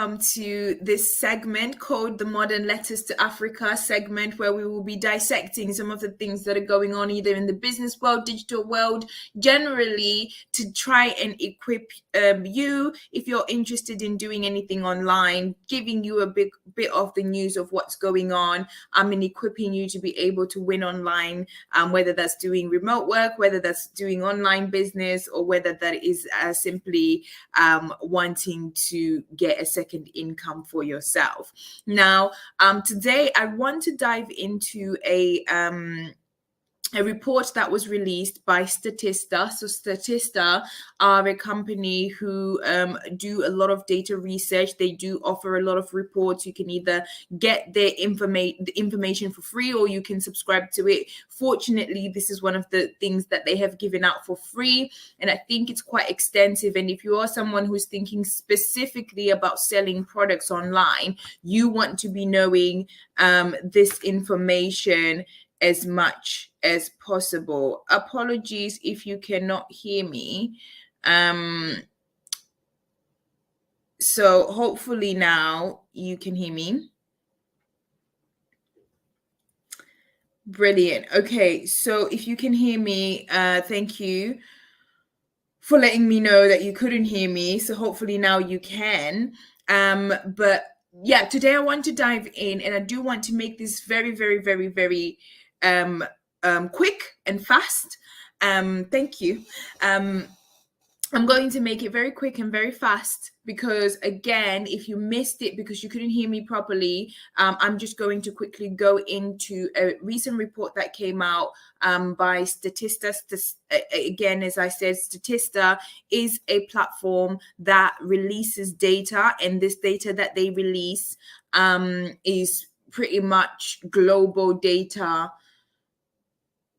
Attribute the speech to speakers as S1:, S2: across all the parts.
S1: welcome to this segment called the Modern Letters to Africa segment, where we will be dissecting some of the things that are going on either in the business world, digital world, generally, to try and equip you, if you're interested in doing anything online, giving you a bit of the news of what's going on, and equipping you to be able to win online, whether that's doing remote work, whether that's doing online business, or whether that is simply wanting to get a second income for yourself. Now, today I want to dive into a report that was released by Statista. So Statista are a company who do a lot of data research. They do offer a lot of reports. You can either get their information for free or you can subscribe to it. Fortunately, this is one of the things that they have given out for free, and I think it's quite extensive. And if you are someone who's thinking specifically about selling products online, you want to be knowing this information as much as possible. Apologies if you cannot hear me. So hopefully now you can hear me. Brilliant. Okay, so if you can hear me, thank you for letting me know that you couldn't hear me. So hopefully now you can. But yeah, today I want to dive in, and I do want to make this very, very, very, very quick and fast. Thank you. I'm going to make it very quick and very fast because, again, if you missed it because you couldn't hear me properly, I'm just going to quickly go into a recent report that came out by Statista. Again, as I said, Statista is a platform that releases data, and this data that they release is pretty much global data.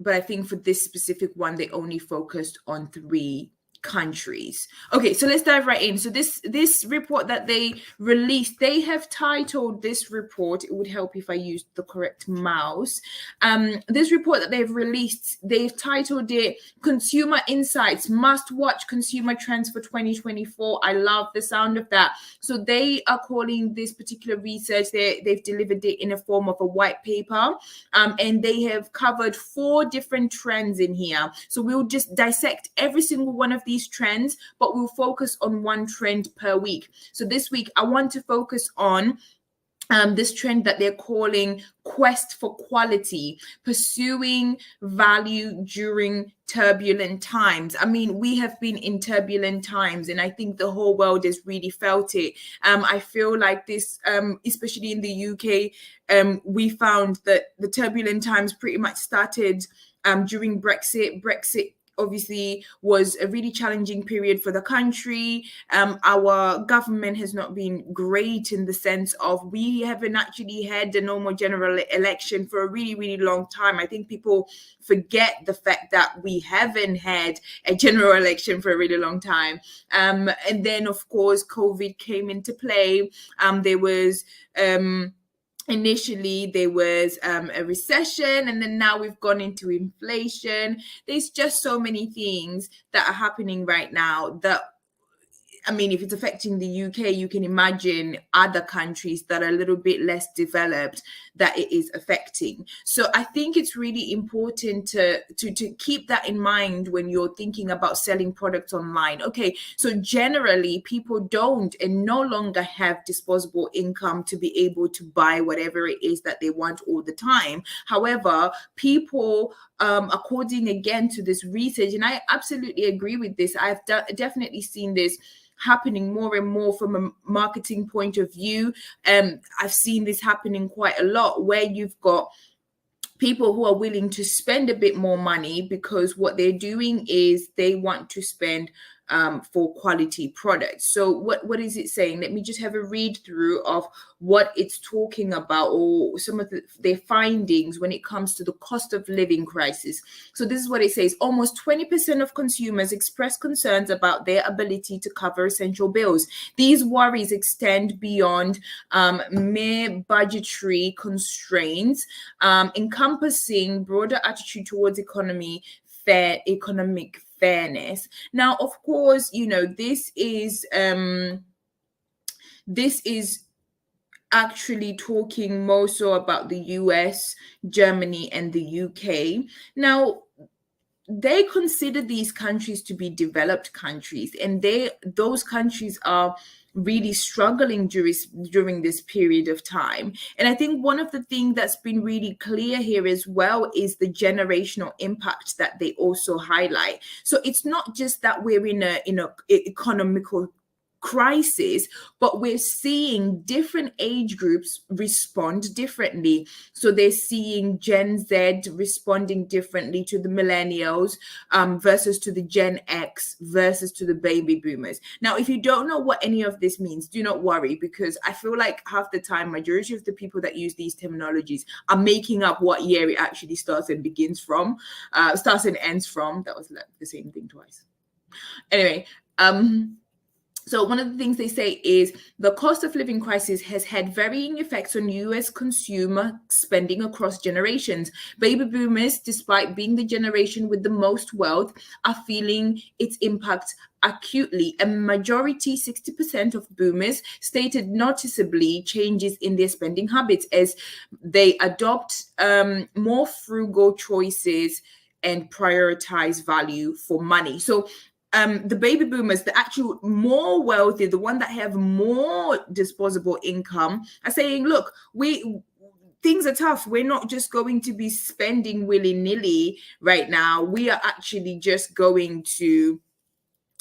S1: But I think for this specific one, they only focused on 3 countries. Okay, so let's dive right in. So this report that they released, they have titled this report, it would help if I used the correct mouse. This report that they've released, they've titled it Consumer Insights, Must Watch Consumer Trends for 2024. I love the sound of that. So they are calling this particular research, they've delivered it in a form of a white paper, and they have covered 4 different trends in here. So we'll just dissect every single one of these trends, but we'll focus on one trend per week. So this week, I want to focus on this trend that they're calling quest for quality, pursuing value during turbulent times. I mean, we have been in turbulent times, and I think the whole world has really felt it. I feel like this, especially in the UK, we found that the turbulent times pretty much started during Brexit. Brexit obviously was a really challenging period for the country. Our government has not been great in the sense of we haven't actually had a normal general election for a really, really long time. I think people forget the fact that we haven't had a general election for a really long time. And then, of course, COVID came into play. There was initially there was a recession, and then now we've gone into inflation. There's just so many things that are happening right now that, I mean, if it's affecting the UK, you can imagine other countries that are a little bit less developed that it is affecting. So I think it's really important to keep that in mind when you're thinking about selling products online. Okay, so generally people don't and no longer have disposable income to be able to buy whatever it is that they want all the time. However, people, according again to this research, and I absolutely agree with this, I've definitely seen this happening more and more from a marketing point of view. I've seen this happening quite a lot, where you've got people who are willing to spend a bit more money because what they're doing is they want to spend for quality products. So what is it saying? Let me just have a read through of what it's talking about, or some of their findings when it comes to the cost of living crisis. So this is what it says. Almost 20% of consumers express concerns about their ability to cover essential bills. These worries extend beyond mere budgetary constraints, encompassing broader attitude towards economic fairness. Now, of course, you know, this is this is actually talking more so about the US, Germany, and the UK. Now, they consider these countries to be developed countries, and those countries are really struggling during this period of time. And I think one of the things that's been really clear here as well is the generational impact that they also highlight. So it's not just that we're in a economical crisis, but we're seeing different age groups respond differently. So they're seeing Gen Z responding differently to the millennials, versus to the Gen X versus to the baby boomers. Now, if you don't know what any of this means, do not worry, because I feel like half the time, majority of the people that use these terminologies are making up what year it actually starts and begins from, starts and ends from. That was like the same thing twice. Anyway, so one of the things they say is the cost of living crisis has had varying effects on US consumer spending across generations. Baby boomers, despite being the generation with the most wealth, are feeling its impact acutely. A majority, 60% of boomers, stated noticeably changes in their spending habits as they adopt more frugal choices and prioritize value for money. So the baby boomers, the actual more wealthy, the one that have more disposable income, are saying, look, things are tough. We're not just going to be spending willy-nilly right now. We are actually just going to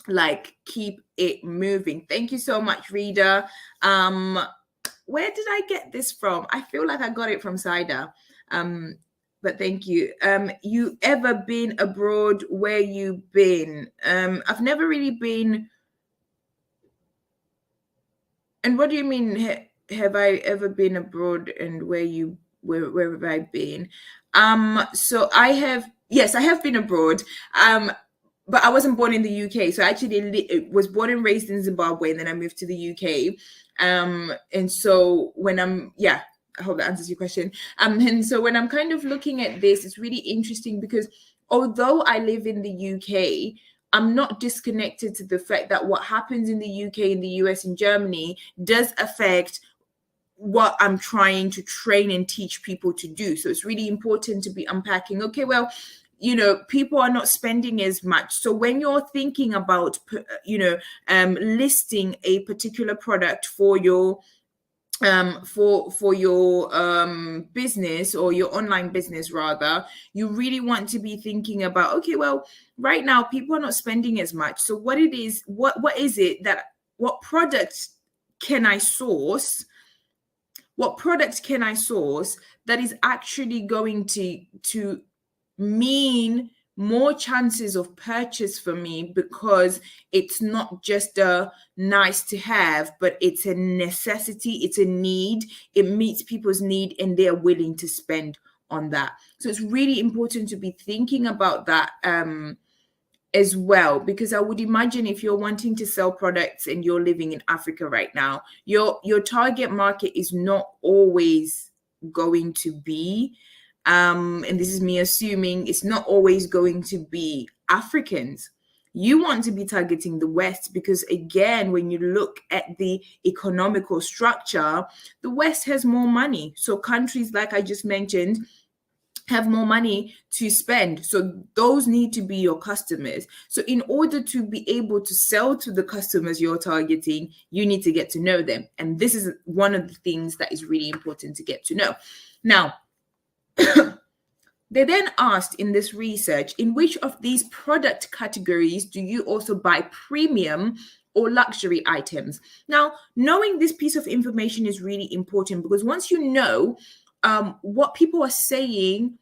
S1: like keep it moving. Thank you so much, Rita. Where did I get this from? I feel like I got it from Cider. But thank you. You ever been abroad? Where you been? I've never really been. And what do you mean? Have I ever been abroad? And where have I been? So I have. Yes, I have been abroad. But I wasn't born in the UK. So I actually was born and raised in Zimbabwe, and then I moved to the UK. And so when I hope that answers your question. And so when I'm kind of looking at this, it's really interesting because although I live in the UK, I'm not disconnected to the fact that what happens in the UK, in the US, and Germany does affect what I'm trying to train and teach people to do. So it's really important to be unpacking. Okay, well, people are not spending as much. So when you're thinking about, listing a particular product for your business, or your online business rather, you really want to be thinking about, okay, well, right now people are not spending as much. So what is it what product can I source? What product can I source that is actually going to mean more chances of purchase for me, because it's not just a nice to have, but it's a necessity, it's a need, it meets people's need, and they're willing to spend on that. So it's really important to be thinking about that as well, because I would imagine if you're wanting to sell products and you're living in Africa right now, your target market is not always going to be and this is me assuming, it's not always going to be Africans. You want to be targeting the West because, again, when you look at the economical structure, the West has more money. So countries like I just mentioned have more money to spend. So those need to be your customers. So in order to be able to sell to the customers you're targeting, you need to get to know them. And this is one of the things that is really important to get to know. Now, they then asked in this research, in which of these product categories do you also buy premium or luxury items? Now, knowing this piece of information is really important, because once you know what people are saying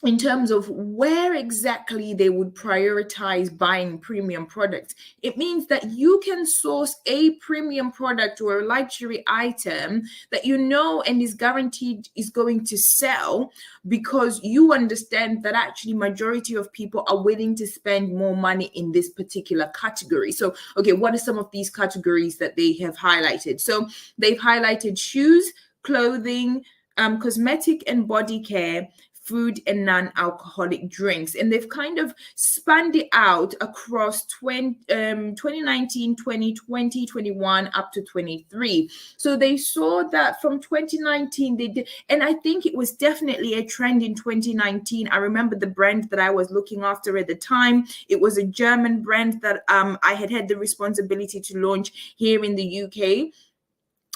S1: in terms of where exactly they would prioritize buying premium products, it means that you can source a premium product or a luxury item that you know and is guaranteed is going to sell, because you understand that actually majority of people are willing to spend more money in this particular category. So, okay, what are some of these categories that they have highlighted? So they've highlighted shoes, clothing, cosmetic and body care, food and non-alcoholic drinks. And they've kind of spanned it out across 2019, 2020, 21, up to 23. So they saw that from 2019, they did, and I think it was definitely a trend in 2019. I remember the brand that I was looking after at the time. It was a German brand that I had the responsibility to launch here in the UK.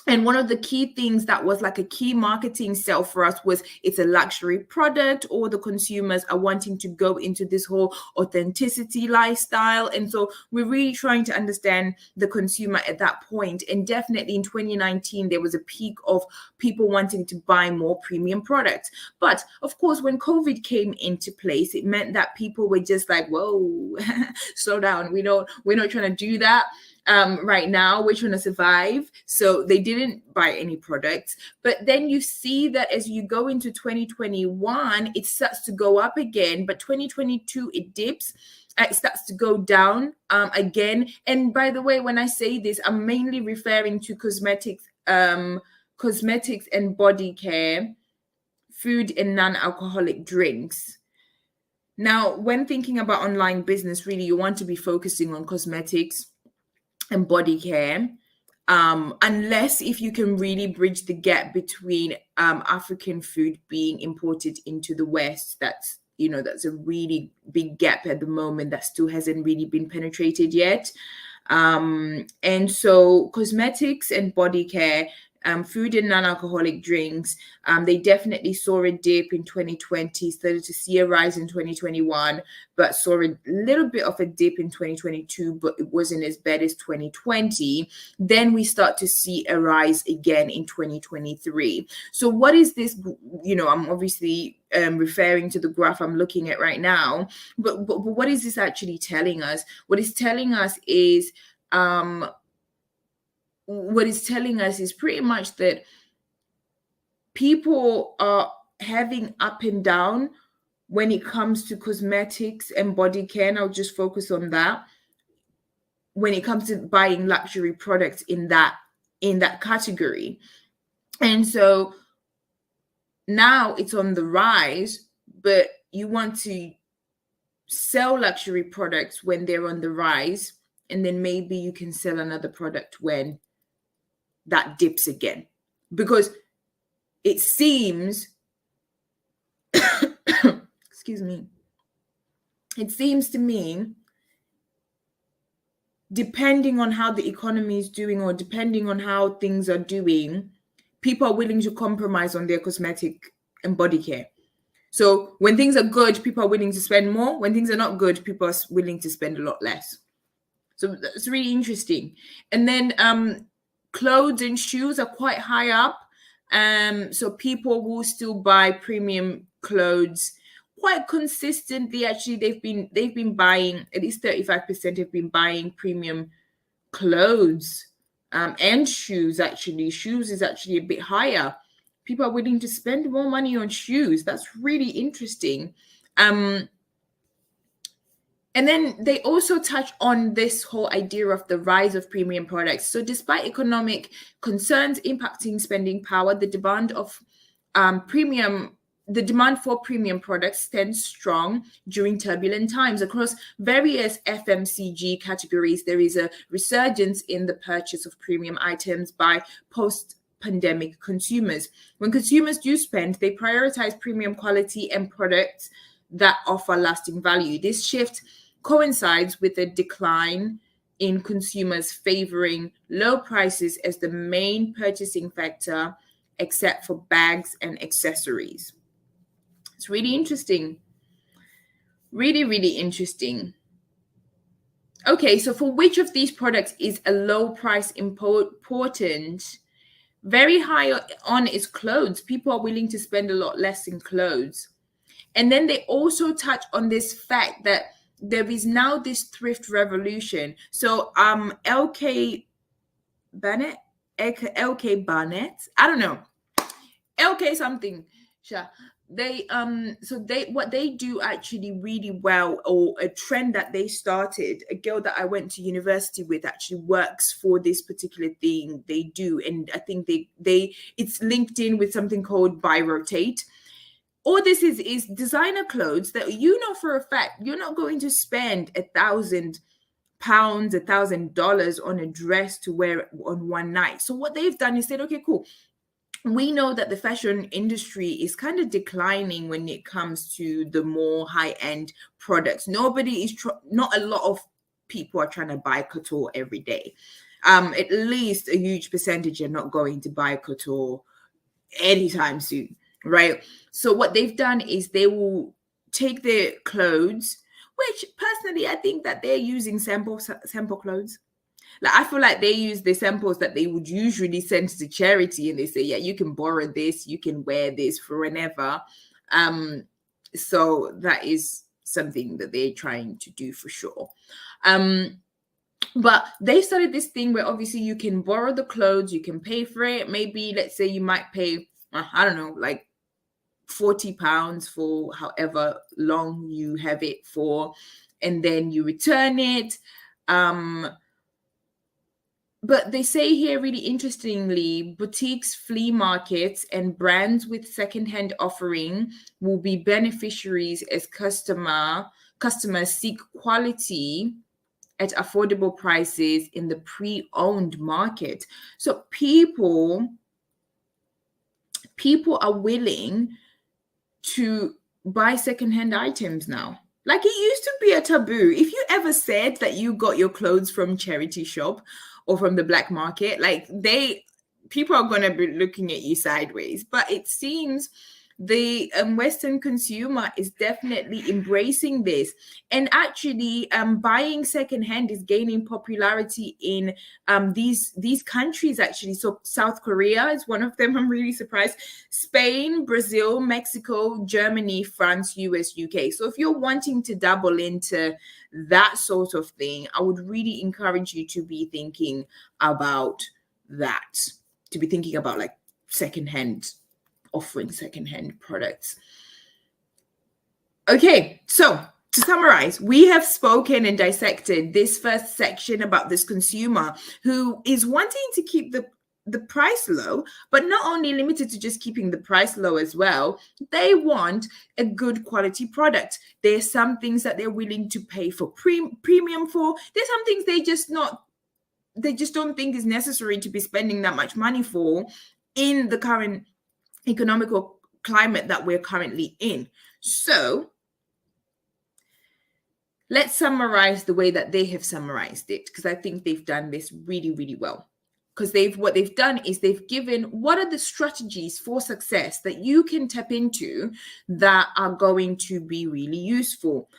S1: And one of the key things that was like a key marketing sell for us was it's a luxury product, or the consumers are wanting to go into this whole authenticity lifestyle. And so we're really trying to understand the consumer at that point. And definitely in 2019, there was a peak of people wanting to buy more premium products. But of course, when COVID came into place, it meant that people were just like, whoa, slow down. We're not trying to do that. Right now, we're trying to survive. So they didn't buy any products. But then you see that as you go into 2021, it starts to go up again. But 2022, it dips. It starts to go down again. And by the way, when I say this, I'm mainly referring to cosmetics and body care, food and non-alcoholic drinks. Now, when thinking about online business, really, you want to be focusing on cosmetics and body care, unless if you can really bridge the gap between African food being imported into the West. That's a really big gap at the moment that still hasn't really been penetrated yet. And so cosmetics and body care, food and non-alcoholic drinks, they definitely saw a dip in 2020, started to see a rise in 2021, but saw a little bit of a dip in 2022, but it wasn't as bad as 2020. Then we start to see a rise again in 2023. So what is this? I'm obviously referring to the graph I'm looking at right now, but what is this actually telling us? What it's telling us is pretty much that people are having up and down when it comes to cosmetics and body care. And I'll just focus on that. When it comes to buying luxury products in that category. And so now it's on the rise, but you want to sell luxury products when they're on the rise, and then maybe you can sell another product when that dips again, because it seems excuse me, it seems to me, depending on how the economy is doing, or depending on how things are doing, people are willing to compromise on their cosmetic and body care. So when things are good, people are willing to spend more. When things are not good, people are willing to spend a lot less. So that's really interesting. And then clothes and shoes are quite high up. So people will still buy premium clothes quite consistently. Actually, they've been buying, at least 35% have been buying premium clothes and shoes. Actually, shoes is actually a bit higher. People are willing to spend more money on shoes. That's really interesting. And then they also touch on this whole idea of the rise of premium products. So despite economic concerns impacting spending power, the demand for premium products stands strong during turbulent times. Across various FMCG categories, there is a resurgence in the purchase of premium items by post-pandemic consumers. When consumers do spend, they prioritize premium quality and products that offer lasting value. This shift coincides with a decline in consumers favoring low prices as the main purchasing factor, except for bags and accessories. It's really interesting. Really, really interesting. Okay, so for which of these products is a low price important? Very high on is clothes. People are willing to spend a lot less in clothes. And then they also touch on this fact that there is now this thrift revolution. So LK Barnett, I don't know, LK something. What they do actually really well, or a trend that they started, a girl that I went to university with actually works for this particular thing they do. And I think it's linked in with something called Buy Rotate. all this is designer clothes that you know for a fact you're not going to spend £1,000, $1,000 on a dress to wear on one night. So what they've done is said, okay, cool. We know that the fashion industry is kind of declining when it comes to the more high-end products. Not a lot of people are trying to buy couture every day. At least a huge percentage are not going to buy couture anytime soon, right? So what they've done is they will take their clothes, which personally I think that they're using sample clothes. Like, I feel like they use the samples that they would usually send to charity, and they say, yeah, you can borrow this, you can wear this for whenever. So that is something that they're trying to do for sure. But they started this thing where obviously you can borrow the clothes, you can pay for it. Maybe let's say you might pay, I don't know, like £40 for however long you have it for, and then you return it. But they say here, really interestingly, boutiques, flea markets, and brands with secondhand offering will be beneficiaries as customers seek quality at affordable prices in the pre-owned market. So people are willing to buy secondhand items now. Like, it used to be a taboo. If you ever said that you got your clothes from charity shop or from the black market, like, people are going to be looking at you sideways. But it seems the Western consumer is definitely embracing this, and actually buying secondhand is gaining popularity in these countries actually. So South Korea is one of them. I'm really surprised. Spain, Brazil, Mexico, Germany, France, US, UK. So if you're wanting to dabble into that sort of thing, I would really encourage you to be thinking about that, to be thinking about like offering secondhand products. Okay, so to summarize, we have spoken and dissected this first section about this consumer who is wanting to keep the price low, but not only limited to just keeping the price low as well. They want a good quality product. There's some things that they're willing to pay for premium for. There's some things they just don't think is necessary to be spending that much money for in the current economical climate that we're currently in. So let's summarize the way that they have summarized it, because I think they've done this really, really well. Because what they've done is they've given what are the strategies for success that you can tap into that are going to be really useful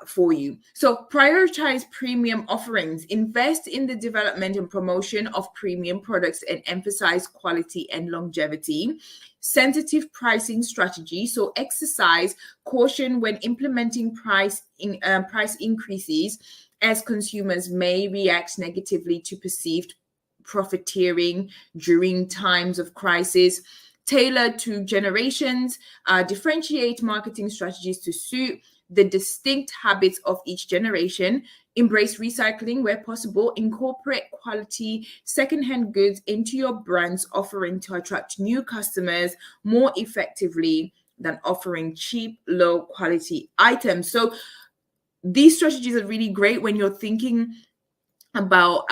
S1: for you. So prioritize premium offerings, invest in the development and promotion of premium products, and emphasize quality and longevity. Sensitive pricing strategy, so exercise caution when implementing price increases, as consumers may react negatively to perceived profiteering during times of crisis. Tailor to generations, differentiate marketing strategies to suit the distinct habits of each generation. Embrace recycling where possible. Incorporate quality secondhand goods into your brand's offering to attract new customers more effectively than offering cheap, low quality items. So these strategies are really great when you're thinking about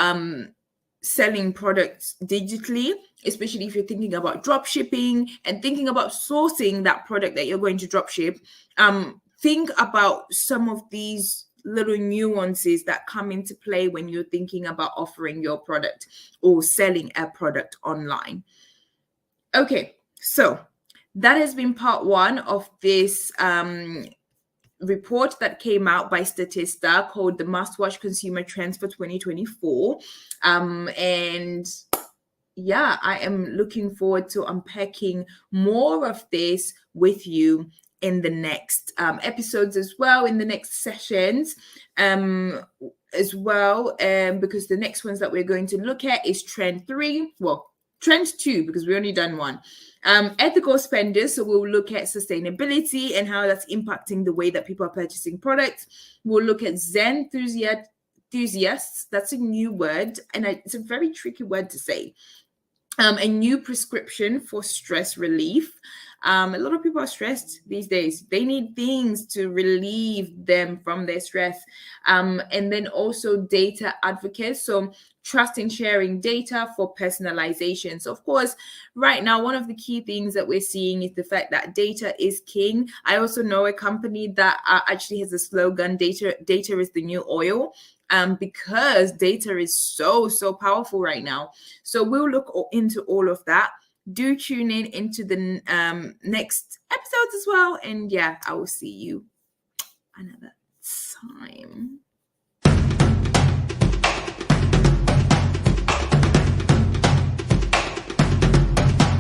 S1: selling products digitally, especially if you're thinking about drop shipping and thinking about sourcing that product that you're going to drop ship. Think about some of these little nuances that come into play when you're thinking about offering your product or selling a product online. Okay, so that has been part one of this report that came out by Statista called the Must Watch Consumer Trends for 2024. And yeah, I am looking forward to unpacking more of this with you in the next episodes as well, in the next sessions as well, because the next ones that we're going to look at is trend 3, well, trend 2, because we only done 1. Ethical spenders, so we'll look at sustainability and how that's impacting the way that people are purchasing products. We'll look at Zen enthusiasts, that's a new word, and it's a very tricky word to say. A new prescription for stress relief. A lot of people are stressed these days. They need things to relieve them from their stress. And then also data advocates. So trust in sharing data for personalization. So of course, right now, one of the key things that we're seeing is the fact that data is king. I also know a company that actually has a slogan, data is the new oil. Because data is so powerful right now. So we'll look into all of that. Do tune in into the next episodes as well. And yeah, I will see you another time.